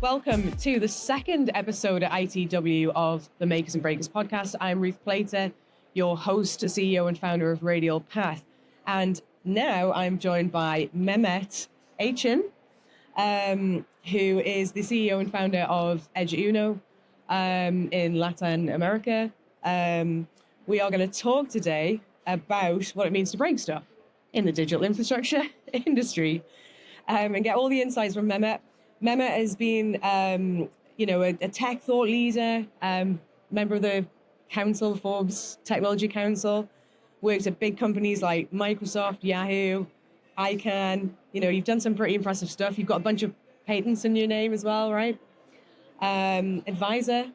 Welcome to the second episode at ITW of the Makers and Breakers podcast. I'm Ruth Plater, your host, CEO and founder of Radial Path. And now I'm joined by Mehmet Akcin, who is the CEO and founder of EdgeUno in Latin America. We are going to talk today about what it means to break stuff in the digital infrastructure industry and get all the insights from Mehmet. Mehmet has been, a tech thought leader, member of the Council, Forbes Technology Council, worked at big companies like Microsoft, Yahoo, ICANN. You've done some pretty impressive stuff. You've got a bunch of patents in your name as well, right? Advisor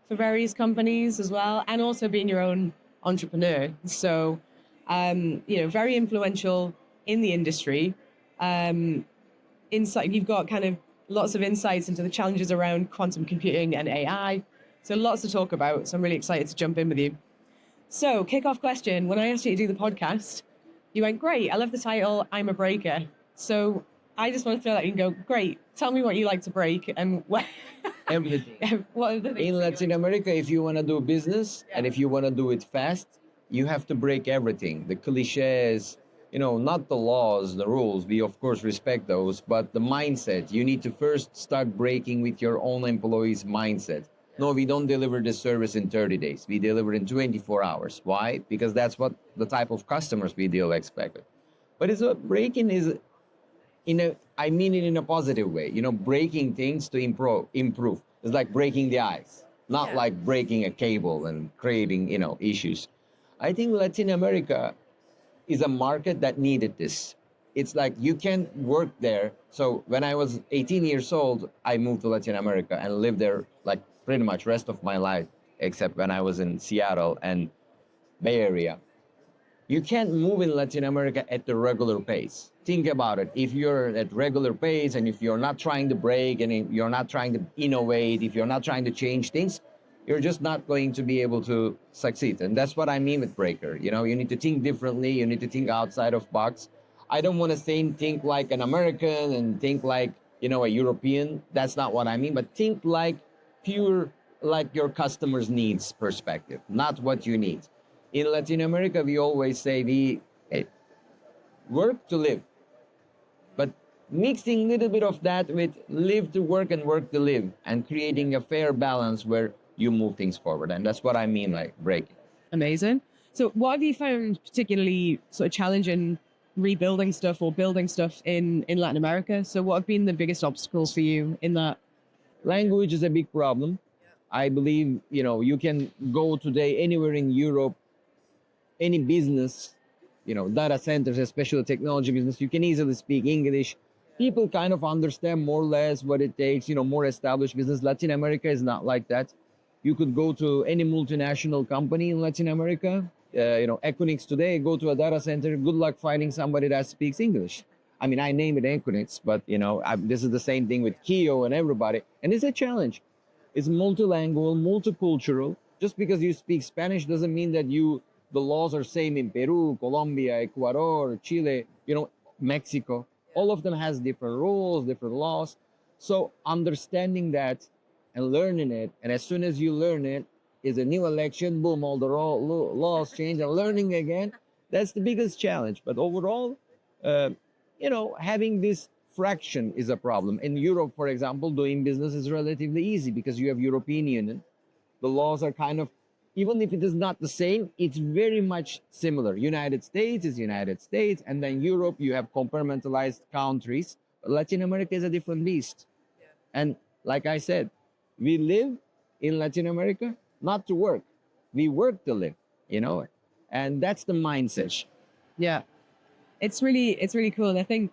for various companies as well, and also being your own entrepreneur. So, very influential in the industry. You've got kind of lots of insights into the challenges around quantum computing and AI. So lots to talk about. So I'm really excited to jump in with you. So kickoff question. When I asked you to do the podcast, you went, great, I love the title, I'm a breaker. So I just want to throw that in and go, great, tell me what you like to break and what... Everything. What are the things In Latin America, if you want to do business and if you want to do it fast, you have to break everything. The cliches, not the laws, the rules. We, of course, respect those, but the mindset. You need to first start breaking with your own employees' mindset. No, we don't deliver this service in 30 days. We deliver in 24 hours. Why? Because that's what the type of customers we deal expect. But breaking is, I mean it in a positive way. Breaking things to improve. It's like breaking the ice, not like breaking a cable and creating, issues. I think Latin America is a market that needed this. It's like you can work there. So when I was 18 years old, I moved to Latin America and lived there like pretty much rest of my life, except when I was in Seattle and Bay Area. You can't move in Latin America at the regular pace. Think about it. If you're at regular pace and if you're not trying to break and if you're not trying to innovate, if you're not trying to change things, you're just not going to be able to succeed. And that's what I mean with breaker. You need to think differently. You need to think outside of box. I don't want to think like an American and think like, a European. That's not what I mean. But think like pure, like your customer's needs perspective, not what you need. In Latin America, we always say we work to live. But mixing a little bit of that with live to work and work to live and creating a fair balance where you move things forward. And that's what I mean, like breaking. Amazing. So what have you found particularly sort of challenging rebuilding stuff or building stuff in Latin America? So what have been the biggest obstacles for you in that? Language is a big problem. I believe, you can go today anywhere in Europe, any business, data centers, especially technology business, you can easily speak English. People kind of understand more or less what it takes, more established business. Latin America is not like that. You could go to any multinational company in Latin America, Equinix today, go to a data center, good luck finding somebody that speaks English. I mean, I name it Equinix, but, this is the same thing with Kio and everybody. And it's a challenge. It's multilingual, multicultural. Just because you speak Spanish doesn't mean that the laws are same in Peru, Colombia, Ecuador, Chile, Mexico. All of them has different rules, different laws. So understanding that and learning it, and as soon as you learn it, is a new election, boom, all the laws change, and learning again, that's the biggest challenge. But overall, having this fraction is a problem. In Europe, for example, doing business is relatively easy because you have European Union. The laws are kind of, even if it is not the same, it's very much similar. United States is United States, and then Europe, you have compartmentalized countries. But Latin America is a different beast. Yeah. And like I said, we live in Latin America not to work. We work to live, and that's the mindset. Yeah, it's really cool. And I think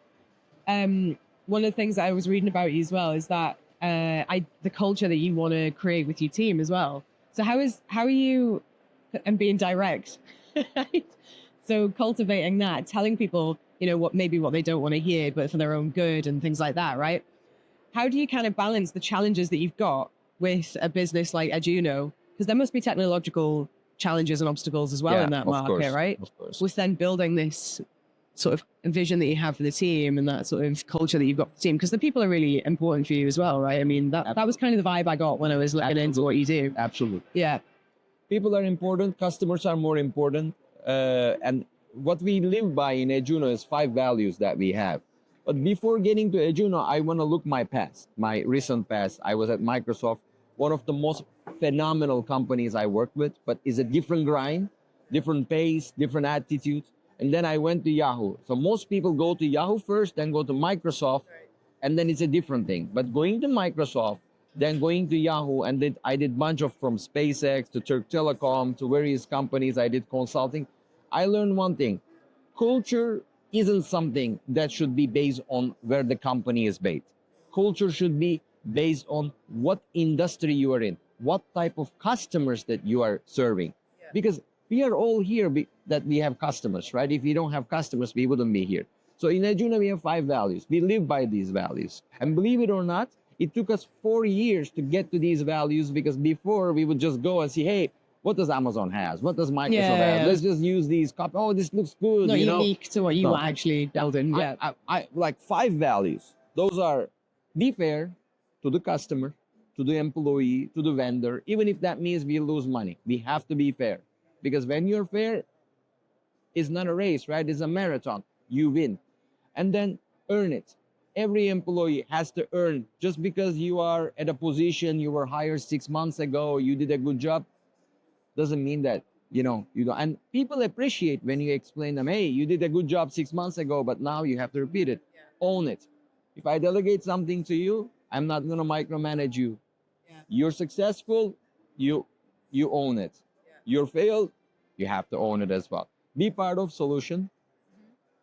one of the things that I was reading about you as well is that the culture that you want to create with your team as well. So how are you, and being direct, right? So cultivating that, telling people, what they don't want to hear, but for their own good and things like that, right? How do you kind of balance the challenges that you've got with a business like EdgeUno? Because there must be technological challenges and obstacles as well in that market, right? Of course. With then building this sort of vision that you have for the team and that sort of culture that you've got for the team? Because the people are really important for you as well, right? I mean, that was kind of the vibe I got when I was looking into what you do. Absolutely. Yeah. People are important, customers are more important. And what we live by in EdgeUno is 5 values that we have. But before getting to EdgeUno, I want to look my past, my recent past. I was at Microsoft, one of the most phenomenal companies I worked with, but is a different grind, different pace, different attitude. And then I went to Yahoo. So most people go to Yahoo first, then go to Microsoft, and then it's a different thing. But going to Microsoft, then going to Yahoo, and then I did bunch of from SpaceX to Turk Telecom to various companies. I did consulting. I learned one thing: culture isn't something that should be based on where the company is based. Culture should be based on what industry you are in, what type of customers that you are serving. Because we are all here that we have customers, right? If we don't have customers, we wouldn't be here. So in EdgeUno, we have 5 values. We live by these values. And believe it or not, it took us 4 years to get to these values, because before we would just go and see, hey, what does Amazon has? What does Microsoft have? Let's just use these. Oh, this looks good. Not unique to what you actually dealt in. Yeah. I like 5 values. Those are: be fair to the customer, to the employee, to the vendor. Even if that means we lose money, we have to be fair. Because when you're fair, it's not a race, right? It's a marathon. You win. And then earn it. Every employee has to earn. Just because you are at a position, you were hired 6 months ago, you did a good job, doesn't mean that, you don't. And people appreciate when you explain them, hey, you did a good job 6 months ago, but now you have to repeat it. Own it. If I delegate something to you, I'm not going to micromanage you. You're successful, you own it. You're failed, you have to own it as well. Be part of solution.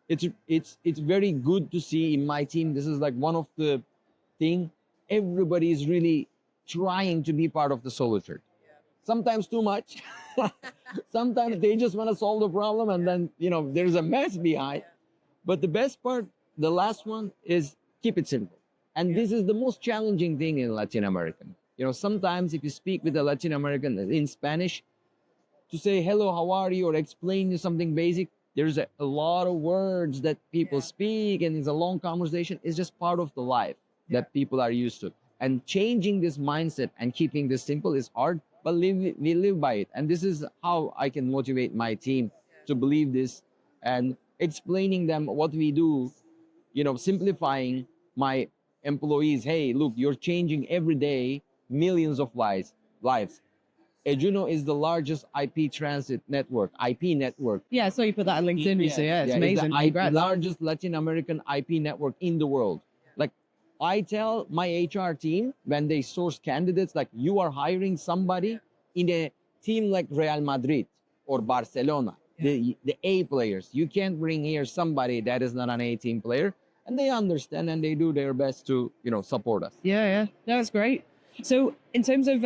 It's very good to see in my team. This is like one of the thing. Everybody is really trying to be part of the solution. Sometimes too much. Sometimes they just want to solve the problem, and then there's a mess behind. But the best part, the last one, is keep it simple. And this is the most challenging thing in Latin American. Sometimes if you speak with a Latin American in Spanish, to say hello, how are you, or explain you something basic, there's a lot of words that people speak, and it's a long conversation. It's just part of the life that people are used to. And changing this mindset and keeping this simple is hard, but we live by it. And this is how I can motivate my team to believe this, and explaining them what we do, simplifying my employees. Hey, look, you're changing every day millions of lives. EdgeUno is the largest IP transit network, IP network. Yeah, so you put that on LinkedIn recently. Yeah, it's amazing. It's the largest Latin American IP network in the world. Like, I tell my HR team when they source candidates, like, you are hiring somebody in a team like Real Madrid or Barcelona, the A players. You can't bring here somebody that is not an A team player. And they understand, and they do their best to, support us. Yeah. That's great. So in terms of...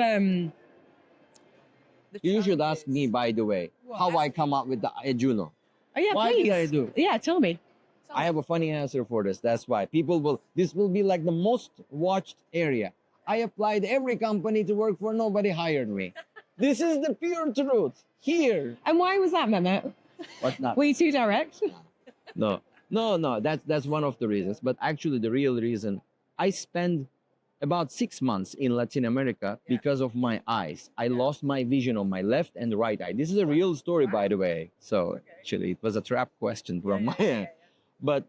you should ask me, by the way, how I come up with the EdgeUno. Oh, yeah, Why please. did I do? Yeah, tell me. I have a funny answer for this. That's why this will be like the most watched area. I applied every company to work for, nobody hired me. This is the pure truth here. And why was that, Mehmet? What's not? Were you too direct? No. That's one of the reasons. But actually, the real reason, I spent about 6 months in Latin America because of my eyes. I lost my vision on my left and right eye. This is a real story, by the way. So actually, it was a trap question from my end. But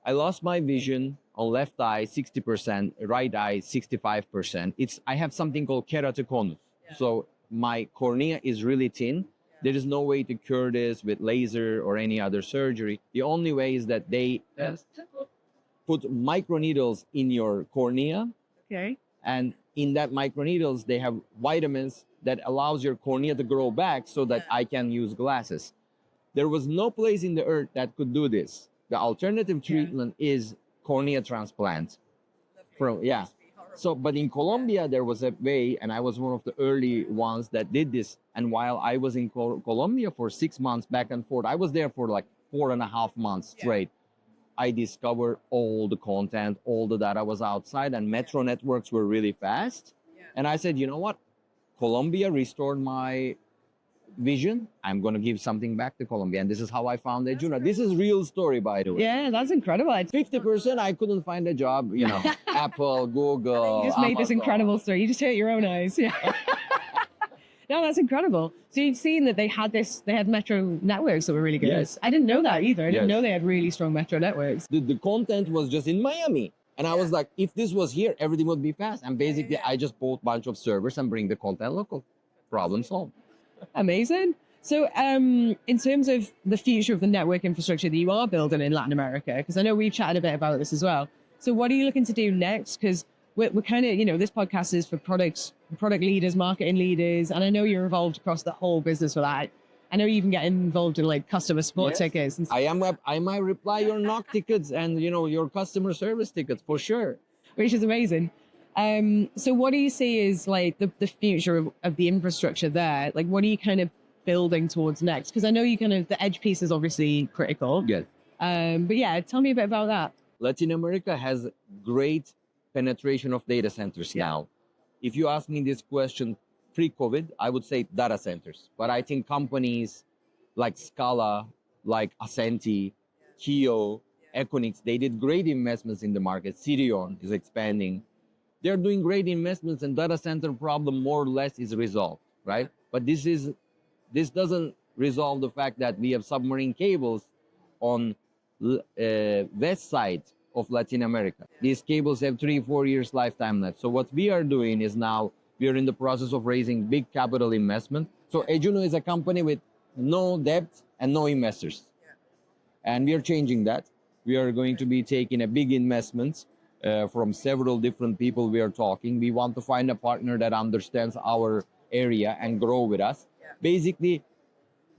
I lost my vision on left eye 60%, right eye 65%. I have something called keratoconus. So my cornea is really thin. There is no way to cure this with laser or any other surgery. The only way is that they put microneedles in your cornea. Okay. And in that microneedles, they have vitamins that allows your cornea to grow back so that I can use glasses. There was no place in the earth that could do this. The alternative treatment is cornea transplant. So, but in Colombia, there was a way, and I was one of the early ones that did this. And while I was in Colombia for 6 months back and forth, I was there for like 4.5 months straight. I discovered all the content, all the data was outside, and metro networks were really fast. And I said, you know what? Colombia restored my vision, I'm going to give something back to Colombia. And this is how I found EdgeUno. This is real story, by the way. Yeah, that's incredible. 50% I couldn't find a job, Apple, Google, You just made this Amazon. incredible story. You just hurt your own eyes. Yeah. No, that's incredible. So you've seen that they had metro networks that were really good. Yes. I didn't know that either. I didn't Yes. know they had really strong metro networks. The content was just in Miami. And I was like, if this was here, everything would be fast. And basically, I just bought a bunch of servers and bring the content local. Problem solved. Amazing. So in terms of the future of the network infrastructure that you are building in Latin America, because I know we've chatted a bit about this as well. So what are you looking to do next? Because we're kind of, this podcast is for product leaders, marketing leaders. And I know you're involved across the whole business with that. I know you even get involved in like customer support tickets. And I might reply your knock tickets and, your customer service tickets for sure. which is amazing. So what do you see is like the future of the infrastructure there? Like, what are you kind of building towards next? Because I know the edge piece is obviously critical. Yes. But yeah, tell me a bit about that. Latin America has great penetration of data centers now. If you ask me this question pre-COVID, I would say data centers. But I think companies like Scala, like Ascenti, Kio, Equinix, they did great investments in the market. Sirion is expanding. They're doing great investments, and data center problem more or less is resolved, right? But this doesn't resolve the fact that we have submarine cables on west side of Latin America. These cables have 3-4 years lifetime left. So what we are doing is now we are in the process of raising big capital investment. So EdgeUno is a company with no debt and no investors. And we are changing that. We are going to be taking a big investment from several different people we are talking. We want to find a partner that understands our area and grow with us. Basically,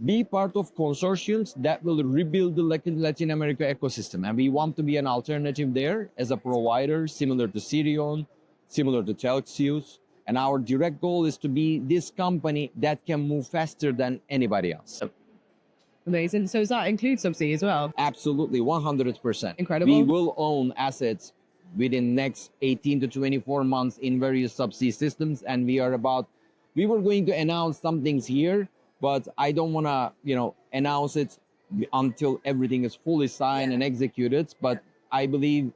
be part of consortiums that will rebuild the Latin America ecosystem. And we want to be an alternative there as a provider, similar to Sirion, similar to Telxius. And our direct goal is to be this company that can move faster than anybody else. Amazing. So does that include subsea as well? Absolutely, 100%. Incredible. We will own assets within next 18 to 24 months in various subsea systems. And we were going to announce some things here, but I don't want to, announce it until everything is fully signed and executed. But I believe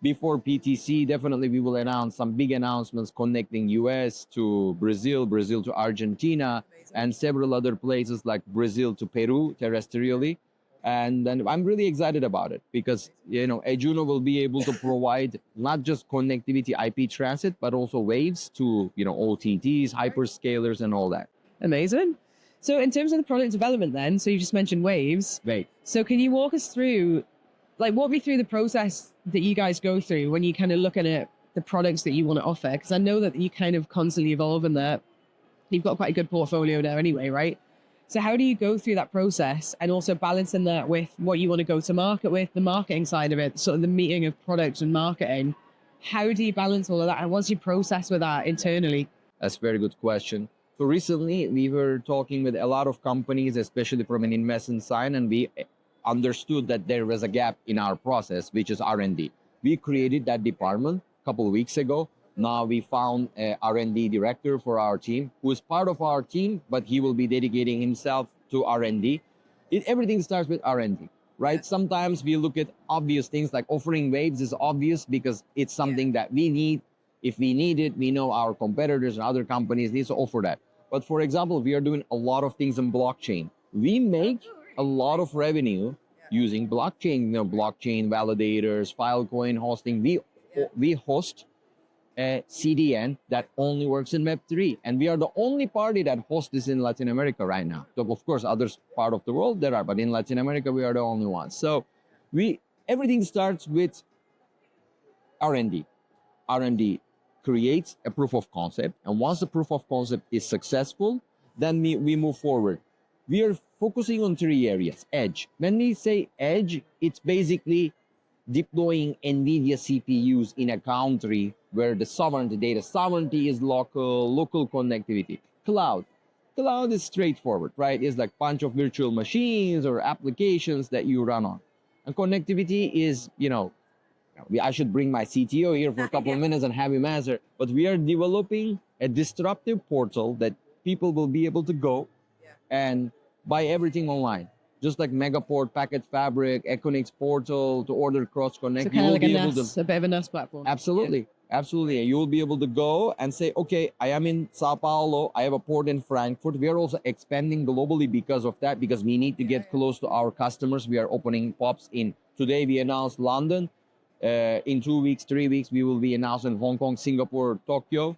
before PTC, definitely we will announce some big announcements connecting US to Brazil, Brazil to Argentina, and several other places like Brazil to Peru terrestrially. And then I'm really excited about it because, EdgeUno will be able to provide not just connectivity, IP transit, but also waves to, OTTs, hyperscalers, and all that. Amazing. So in terms of the product development then, so you just mentioned waves. Right. So can you walk us through, walk me through the process that you guys go through when you kind of looking at the products that you want to offer? Because I know that you kind of constantly evolve in that. You've got quite a good portfolio there anyway, right? So how do you go through that process and also balancing that with what you want to go to market with, the marketing side of it, sort of the meeting of products and marketing? How do you balance all of that? And what's your process with that internally? That's a very good question. So recently we were talking with a lot of companies, especially from an investment side, and we understood that there was a gap in our process, which is R&D. We created that department a couple of weeks ago. Now we found a R&D director for our team who is part of our team, but he will be dedicating himself to R&D. Everything starts with R&D, right? Sometimes we look at obvious things like offering waves is obvious because it's something that we need. If we need it, we know our competitors and other companies need to offer that. But for example, we are doing a lot of things in blockchain. We make a lot of revenue using blockchain, blockchain validators, Filecoin hosting. We host a CDN that only works in Web3. And we are the only party that hosts this in Latin America right now. So of course, other part of the world there are, but in Latin America, we are the only ones. So everything starts with R&D. R&D creates a proof of concept. And once the proof of concept is successful, then we move forward. We are focusing on 3 areas. Edge. When we say edge, it's basically deploying NVIDIA CPUs in a country where the data sovereignty is local connectivity. Cloud is straightforward, right? It's like a bunch of virtual machines or applications that you run on. And connectivity is, I should bring my CTO here for a couple of minutes and have him answer, but we are developing a disruptive portal that people will be able to go and buy everything online. Just like Megaport, Packet Fabric, Econix Portal to order cross connect. So kind of like a bit of a NAS platform. Absolutely. Absolutely. And you will be able to go and say, okay, I am in Sao Paulo. I have a port in Frankfurt. We are also expanding globally because of that, because we need to get close to our customers. We are opening POPs in. Today we announced London. In 2 weeks, 3 weeks, we will be announcing Hong Kong, Singapore, Tokyo.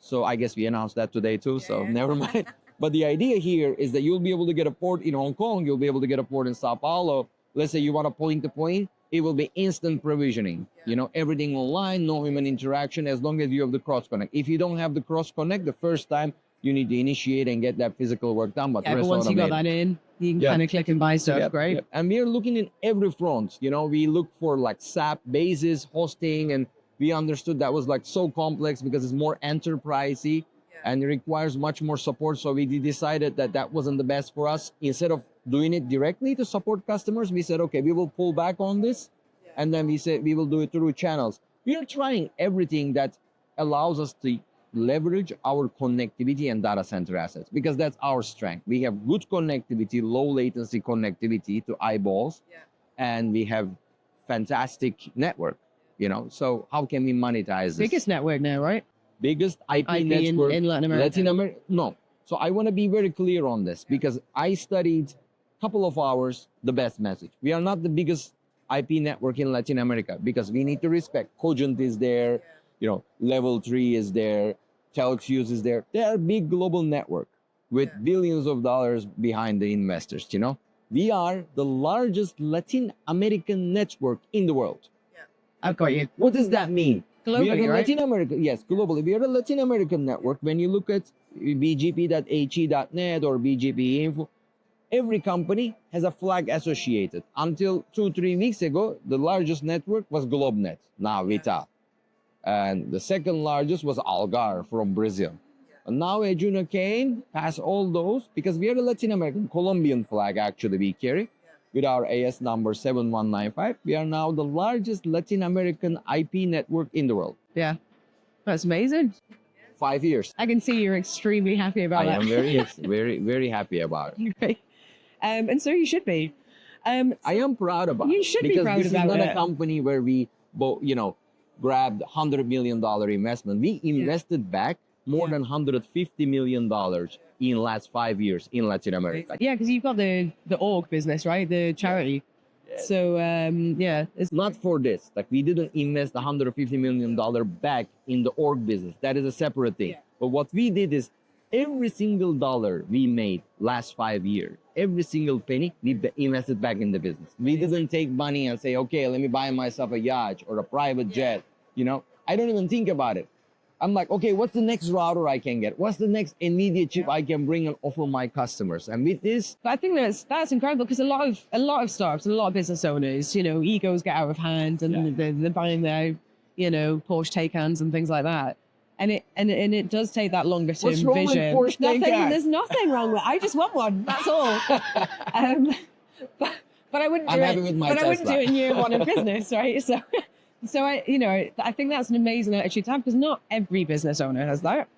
So I guess we announced that today too. So never mind. But the idea here is that you'll be able to get a port in Hong Kong. You'll be able to get a port in Sao Paulo. Let's say you want a point to point. It will be instant provisioning. You know, everything online, no human interaction, as long as you have the cross connect. If you don't have the cross connect, the first time you need to initiate and get that physical work done. But, but once you got that in, you can kind of click and buy stuff. Great. And we are looking in every front. You know, we look for like SAP basis, hosting, and we understood that was like so complex because it's more enterprisey and it requires much more support. So we decided that that wasn't the best for us. Instead of doing it directly to support customers, we said, okay, we will pull back on this. And then we said we will do it through channels. We are trying everything that allows us to leverage our connectivity and data center assets, because that's our strength. We have good connectivity, low latency connectivity to eyeballs, and we have fantastic network, you know. So how can we monetize this? Biggest network now, right? Biggest IP network in Latin America. Latin America? No. So I want to be very clear on this, because I studied a couple of hours the best message. We are not the biggest IP network in Latin America, because we need to respect Cogent is there, you know, Level 3 is there, Telxius is there. They are big global network with billions of dollars behind the investors, you know. We are the largest Latin American network in the world. I've got you. What does that mean? Globally, we are the right? Latin America, yes, globally. We are a Latin American network. When you look at bgp.he.net or BGP Info, every company has a flag associated. Until 2-3 weeks ago, the largest network was GlobeNet, now Vital. And the second largest was Algar from Brazil. And now EdgeUno came past all those, because we are a Latin American, Colombian flag actually we carry. With our AS number 7195, we are now the largest Latin American IP network in the world. Yeah, that's amazing. 5 years. I can see you're extremely happy about that. I am very happy about it. Okay. And so you should be. I am proud about it. You should be proud about it. Because this is not a company where we, you know, grabbed $100 million investment. We invested back more than $150 million in last 5 years in Latin America. Yeah, because you've got the org business, right? The charity. So, it's not for this. Like, we didn't invest $150 million back in the org business. That is a separate thing. But what we did is every single dollar we made last 5 years, every single penny, we invested back in the business. We didn't take money and say, okay, let me buy myself a yacht or a private jet. You know, I don't even think about it. I'm like, okay, what's the next router I can get? What's the next NVIDIA chip I can bring and offer my customers? And with this, I think that's incredible, because a lot of startups, a lot of business owners, you know, egos get out of hand and they're buying their, you know, Porsche Taycans and things like that. And it does take that longer term what's wrong vision. With Porsche Taycan? There's nothing wrong with it. I just want one. That's all. But I wouldn't do happy with my Tesla. I wouldn't do it in year one of business, right? So I think that's an amazing attitude to have, because not every business owner has that.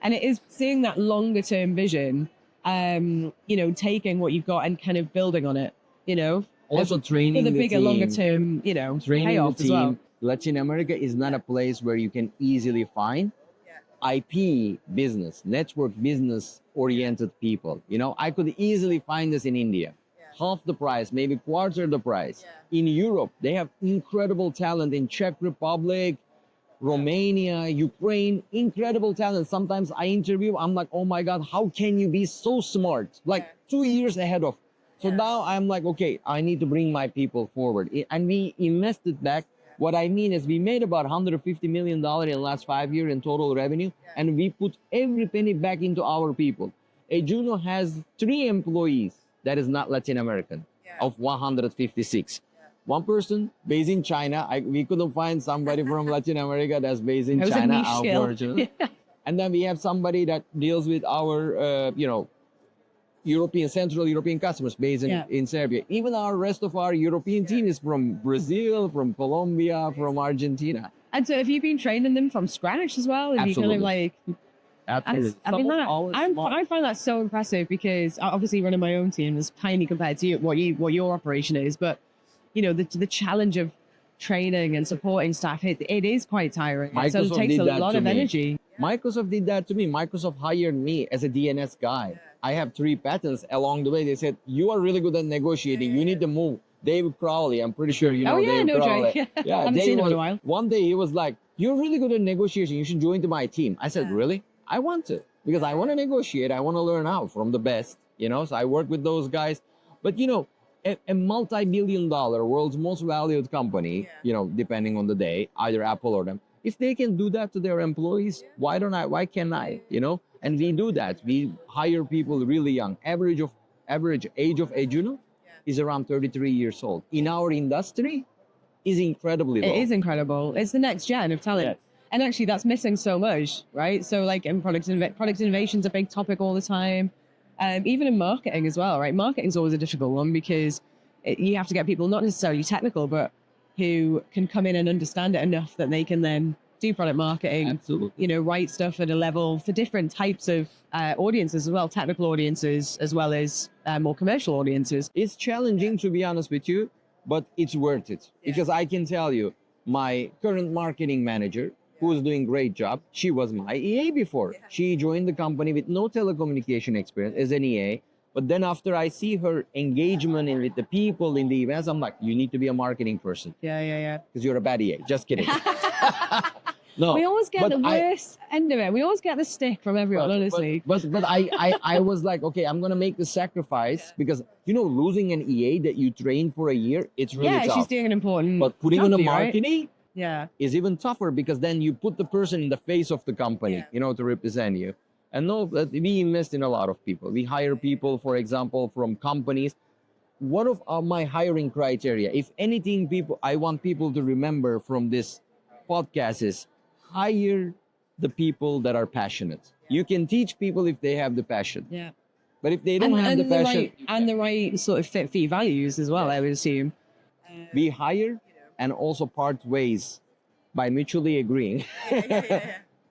And it is seeing that longer term vision, you know, taking what you've got and kind of building on it, you know. Also training for the bigger, team, longer term, you know, payoff as well. Latin America is not a place where you can easily find IP business, network business oriented people. You know, I could easily find this in India. Half the price, maybe quarter the price. In Europe, they have incredible talent. In Czech Republic, Romania, Ukraine, incredible talent. Sometimes I interview, I'm like, oh my God, how can you be so smart? Like 2 years ahead of. So now I'm like, okay, I need to bring my people forward. And we invested back. What I mean is we made about $150 million in the last 5 years in total revenue, and we put every penny back into our people. EdgeUno has 3 employees that is not Latin American of 156. One person based in China. We couldn't find somebody from Latin America that's based in China, unfortunately. And then we have somebody that deals with our, Central European customers based in Serbia. Even our rest of our European team is from Brazil, from Colombia, from Argentina. And so have you been training them from scratch as well? Have Absolutely. you kind of Absolutely. I mean, I find that so impressive because obviously running my own team is tiny compared to what your operation is, but you know the challenge of training and supporting staff, it is quite tiring. So it takes a lot of energy. Microsoft did that to me. Microsoft hired me as a DNS guy. I have 3 patents. Along the way, they said, you are really good at negotiating. You need to move. Dave Crowley, I'm pretty sure you know Dave Crowley. Joke. Yeah, I haven't seen him in a while. One day he was like, you're really good at negotiation. You should join to my team. I said, really? I want to, because I want to negotiate. I want to learn how from the best, so I work with those guys. But, a multi-billion-dollar world's most valued company, depending on the day, either Apple or them, if they can do that to their employees, why can't I, And we do that. We hire people really young. Average age of EdgeUno is around 33 years old. In our industry, is incredibly low. It is incredible. It's the next gen of talent. Yes. And actually that's missing so much, right? So like in product innovation is a big topic all the time. Even in marketing as well, right? Marketing is always a difficult one because you have to get people not necessarily technical, but who can come in and understand it enough that they can then do product marketing. Absolutely. Write stuff at a level for different types of audiences as well, technical audiences as well as more commercial audiences. It's challenging, to be honest with you, but it's worth it. Because I can tell you, my current marketing manager, who is doing a great job, she was my EA before. She joined the company with no telecommunication experience as an EA. But then after I see her engagement with the people in the events, I'm like, you need to be a marketing person. Yeah. Because you're a bad EA. Just kidding. No, we always get the worst end of it. We always get the stick from everyone, honestly. But I was like, okay, I'm going to make the sacrifice because, losing an EA that you train for a year, it's really tough. Yeah, she's doing an important But putting on a right? marketing yeah, is even tougher because then you put the person in the face of the company, to represent you. And we invest in a lot of people. We hire people, for example, from companies. One of my hiring criteria, if anything, I want people to remember from this podcast is hire the people that are passionate. You can teach people if they have the passion. Yeah. But if they don't have the passion. The right sort of fit for your values as well, I would assume. We hire and also part ways by mutually agreeing.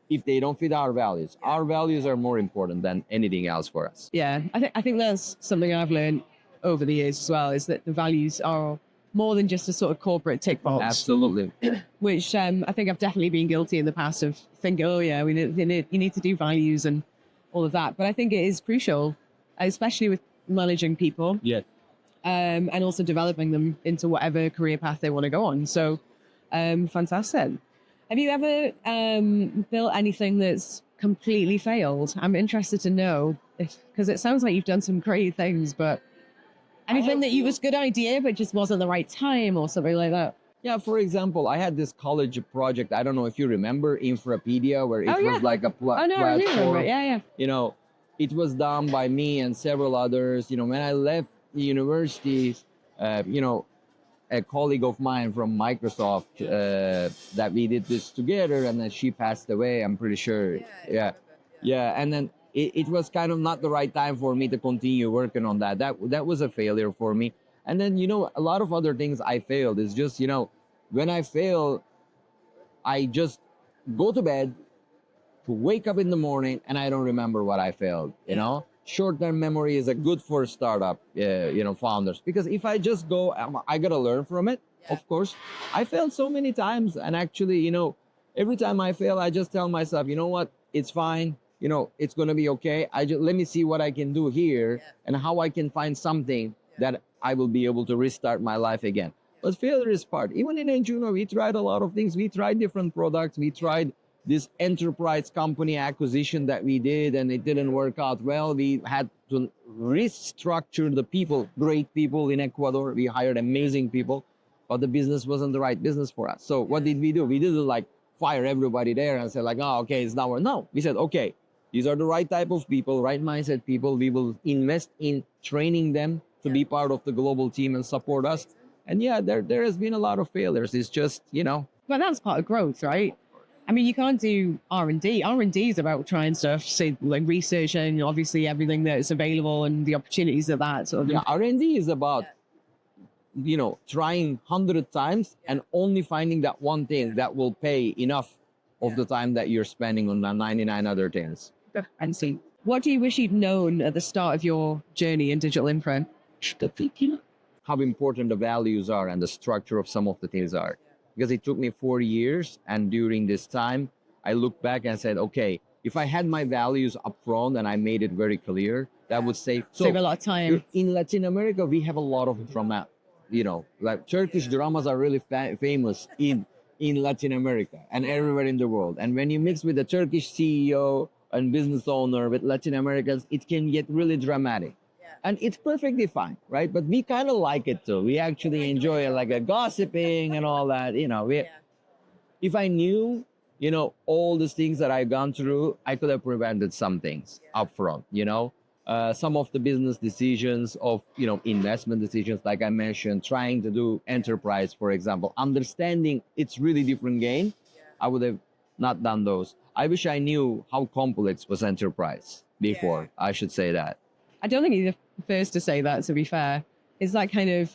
If they don't fit our values. Our values are more important than anything else for us. Yeah, I think that's something I've learned over the years as well, is that the values are more than just a sort of corporate tick box. Absolutely. Which I think I've definitely been guilty in the past of thinking, you need to do values and all of that. But I think it is crucial, especially with managing people. Yes. And also developing them into whatever career path they want to go on. So fantastic. Have you ever built anything that's completely failed? I'm interested to know, because it sounds like you've done some great things, but anything that you was a good idea, but just wasn't the right time or something like that? Yeah, for example, I had this college project. I don't know if you remember Infrapedia, where it was like a platform. I remember. Yeah. It was done by me and several others. When I left the university, a colleague of mine from Microsoft that we did this together, and then she passed away, I'm pretty sure. Yeah. And then it was kind of not the right time for me to continue working on that. That was a failure for me. And then, a lot of other things I failed. It's just, when I fail, I just go to bed, to wake up in the morning, and I don't remember what I failed, Short-term memory is a good for startup, founders. Because if I just go, I got to learn from it, of course. I failed so many times. And actually, every time I fail, I just tell myself, you know what, it's fine. It's going to be okay. Let me see what I can do here and how I can find something that I will be able to restart my life again. But failure is part. Even in EdgeUno, we tried a lot of things. We tried different products. We tried this enterprise company acquisition that we did, and it didn't work out well. We had to restructure the people, great people in Ecuador. We hired amazing people, but the business wasn't the right business for us. So what did we do? We didn't fire everybody there and say okay, it's not working. No, we said, okay, these are the right type of people, right mindset people. We will invest in training them to be part of the global team and support us. And there has been a lot of failures. It's just, But that's part of growth, right? I mean, you can't do R&D. R&D is about trying stuff, say, like research and obviously everything that's available and the opportunities of that sort of. Yeah, R&D is about, trying 100 times and only finding that one thing that will pay enough of the time that you're spending on the 99 other things. And see. What do you wish you'd known at the start of your journey in digital infra? How important the values are and the structure of some of the things are. Because it took me 4 years, and during this time, I looked back and said, okay, if I had my values up front and I made it very clear, that would save. Save a lot of time. In Latin America, we have a lot of drama. You know, like Turkish dramas are really famous in Latin America and everywhere in the world. And when you mix with a Turkish CEO and business owner with Latin Americans, it can get really dramatic. And it's perfectly fine, right? But we kind of like it too. We actually enjoy it, like a gossiping and all that. You know, if I knew, you know, all these things that I've gone through, I could have prevented some things up front, you know. Some of the business decisions of, you know, investment decisions, like I mentioned, trying to do enterprise, for example, understanding it's really different game. I would have not done those. I wish I knew how complex was enterprise before. I should say that. I don't think you're the first to say that, to be fair. It's that kind of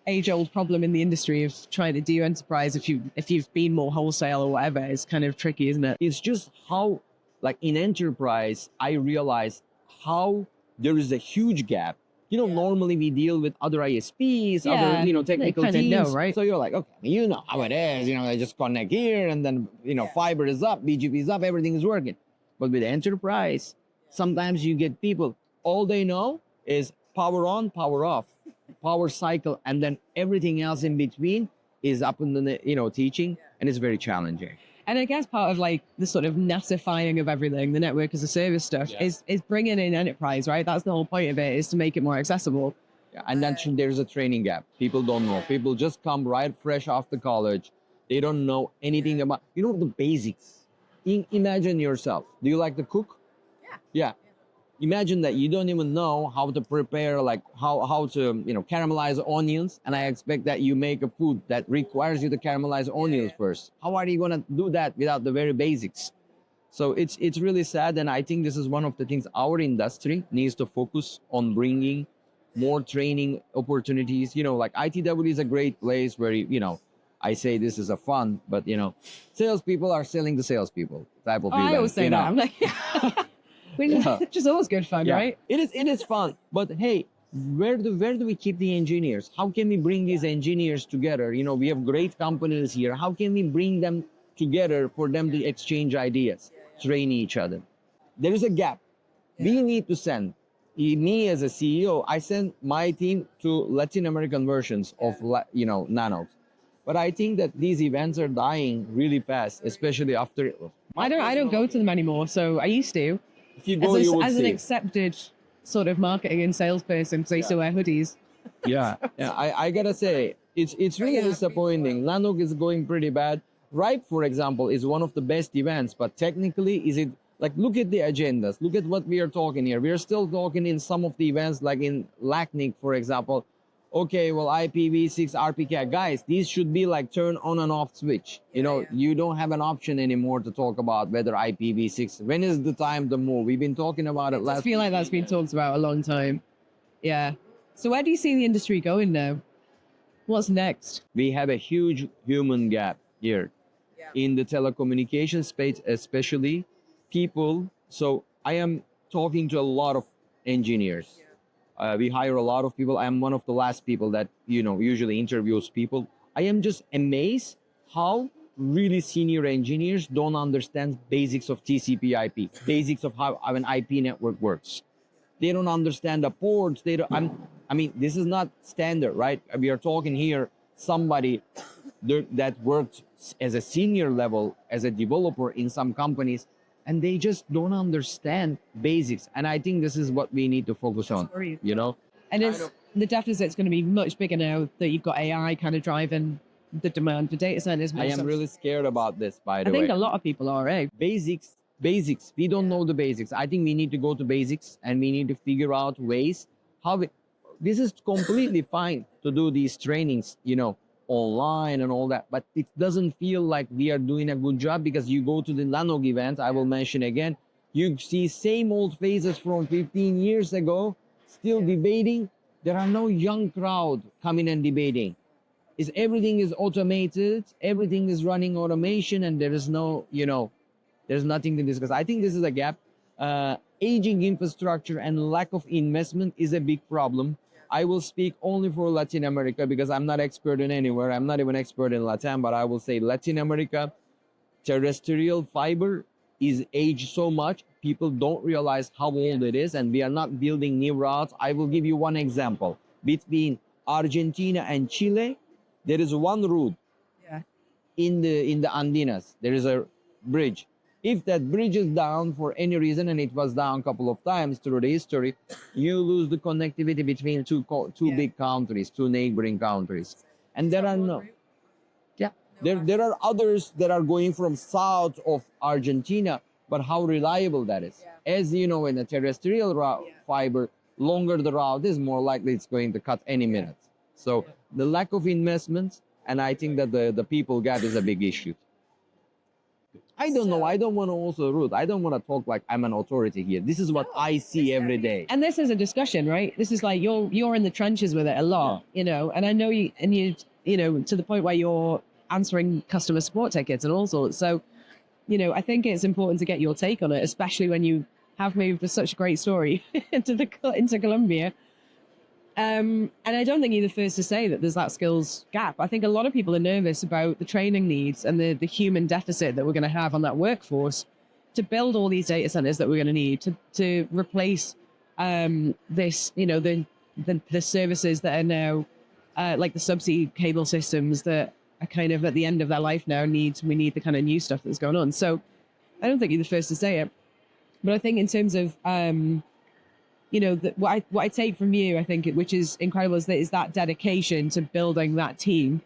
age-old problem in the industry of trying to do enterprise if you've been more wholesale or whatever. It's kind of tricky, isn't it? It's just how, like in enterprise, I realized how there is a huge gap. You know, normally we deal with other ISPs, other, you know, technical teams. Know, right? So you're like, okay, you know how it is. You know, they just connect here and then, you know, fiber is up, BGP is up, everything is working. But with enterprise, sometimes you get people, all they know is power on, power off, power cycle, and then everything else in between is up in the, you know, teaching, and it's very challenging. And I guess part of like the sort of NASifying of everything, the network as a service stuff, is bringing in enterprise, right? That's the whole point of it, is to make it more accessible. Yeah, and then there's a training gap. People don't know. People just come right fresh off the college. They don't know anything about, you know, the basics. Imagine yourself. Do you like to cook? Yeah. Imagine that you don't even know how to prepare, like how to, you know, caramelize onions, and I expect that you make a food that requires you to caramelize onions first. How are you going to do that without the very basics? So it's really sad, and I think this is one of the things our industry needs to focus on, bringing more training opportunities. You know, like ITW is a great place where, you know, I say this is a fun, but, you know, salespeople are selling to salespeople type of event. I always say that. I'm like... Which is always good fun, right? It is fun. But hey, where do we keep the engineers? How can we bring these engineers together? You know, we have great companies here. How can we bring them together for them to exchange ideas, train each other? There is a gap. We need to send. Me as a CEO, I send my team to Latin American versions of, you know, Nanox. But I think that these events are dying really fast, especially after. I don't go to them anymore. So I used to. If you go, as an accepted sort of marketing and salesperson, because I used to wear hoodies. Yeah. I gotta say, it's really disappointing. Nanook is going pretty bad. RIPE, for example, is one of the best events, but technically, is it like, look at the agendas, look at what we are talking here. We are still talking in some of the events, like in LACNIC, for example. Okay, well, IPv6, RPK, guys, these should be like turn on and off switch. You know, you don't have an option anymore to talk about whether IPv6, when is the time to move? We've been talking about it last. I feel like that's been talked about a long time. Yeah. So where do you see the industry going now? What's next? We have a huge human gap here in the telecommunications space, especially people. So I am talking to a lot of engineers. We hire a lot of people. I am one of the last people that, you know, usually interviews people. I am just amazed how really senior engineers don't understand basics of TCP/IP, basics of how an IP network works. They don't understand the ports. They don't. I mean, this is not standard, right? We are talking here somebody that worked as a senior level as a developer in some companies, and they just don't understand basics. And I think this is what we need to focus on, you know? And the deficit's going to be much bigger now that you've got AI kind of driving the demand for data centers. I am really scared about this, by the way. I think a lot of people are, eh? Basics. We don't know the basics. I think we need to go to basics, and we need to figure out ways how this is completely fine to do these trainings, you know, online and all that, but it doesn't feel like we are doing a good job, because you go to the Lanog event, I will mention again, you see same old faces from 15 years ago, still debating. There are no young crowd coming and debating. Everything is automated, everything is running automation, and there is no, you know, there's nothing to discuss. I think this is a gap. Aging infrastructure and lack of investment is a big problem. I will speak only for Latin America because I'm not expert in anywhere. I'm not even expert in Latin, but I will say Latin America, terrestrial fiber is aged so much, people don't realize how old it is, and we are not building new routes. I will give you one example. Between Argentina and Chile, there is one route Yeah. in the Andinas. There is a bridge. If that bridge is down for any reason, and it was down a couple of times through the history, you lose the connectivity between two Yeah. big countries, two neighboring countries. And there are no, yeah, there are others that are going from south of Argentina, but how reliable that is. Yeah. As you know, in a terrestrial fiber, longer the route is, more likely it's going to cut any minute. So the lack of investment, and I think that the people gap is a big issue. I don't know. I don't want to also, Ruth, I don't want to talk like I'm an authority here. This is what I see every day. And this is a discussion, right? This is like you're in the trenches with it a lot, you know. And I know you know, to the point where you're answering customer support tickets and all sorts. So, you know, I think it's important to get your take on it, especially when you have moved with such a great story into Colombia. And I don't think you're the first to say that there's that skills gap. I think a lot of people are nervous about the training needs and the human deficit that we're going to have on that workforce to build all these data centers that we're going to need to replace this, you know, the services that are now like the subsea cable systems that are kind of at the end of their life now. We need the kind of new stuff that's going on. So I don't think you're the first to say it, but I think in terms of you know, what I take from you, I think, which is incredible, is that dedication to building that team.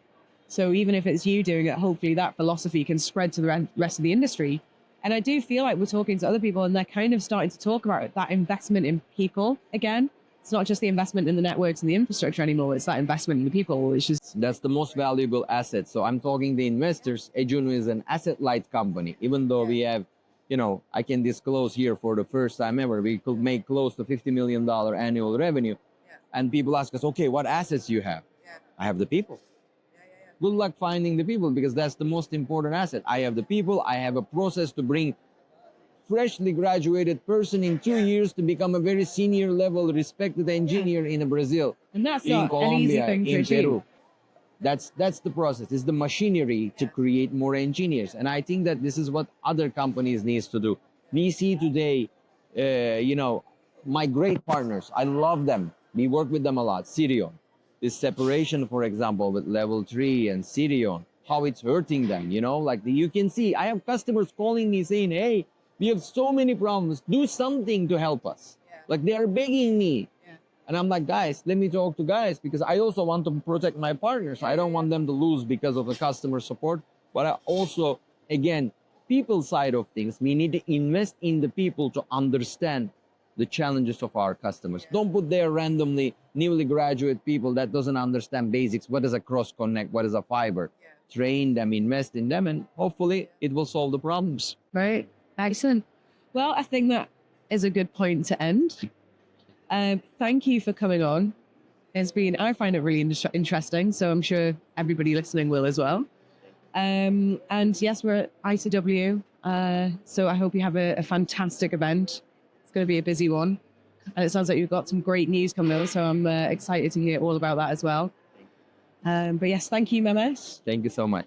So even if it's you doing it, hopefully that philosophy can spread to the rest of the industry. And I do feel like we're talking to other people and they're kind of starting to talk about that investment in people again. It's not just the investment in the networks and the infrastructure anymore. It's that investment in the people, which is... That's the most valuable asset. So I'm talking the investors. EdgeUno is an asset-light company, even though we have, you know, I can disclose here for the first time ever, we could make close to $50 million annual revenue. Yeah. And people ask us, okay, what assets you have? Yeah. I have the people. Good luck finding the people, because that's the most important asset. I have the people. I have a process to bring freshly graduated person in 2 years to become a very senior level respected engineer in Brazil, and that's in not Colombia, an easy thing to in achieve. Peru. That's the process. It's the machinery to create more engineers. And I think that this is what other companies needs to do. We see today, you know, my great partners, I love them. We work with them a lot. Sirion, this separation, for example, with level 3 and Sirion, how it's hurting them, you know, like you can see, I have customers calling me saying, hey, we have so many problems. Do something to help us. Yeah. Like they are begging me. And I'm like, guys, let me talk to guys, because I also want to protect my partners. I don't want them to lose because of the customer support. But I also, again, people side of things, we need to invest in the people to understand the challenges of our customers. Don't put there randomly newly graduate people that doesn't understand basics. What is a cross connect? What is a fiber? Train them, invest in them, and hopefully it will solve the problems. Right. Excellent. Well, I think that is a good point to end. Thank you for coming on. I find it really interesting, so I'm sure everybody listening will as well. And yes, we're at ITW, so I hope you have a fantastic event. It's going to be a busy one. And it sounds like you've got some great news coming out, so I'm excited to hear all about that as well. But yes, thank you, Mehmet. Thank you so much.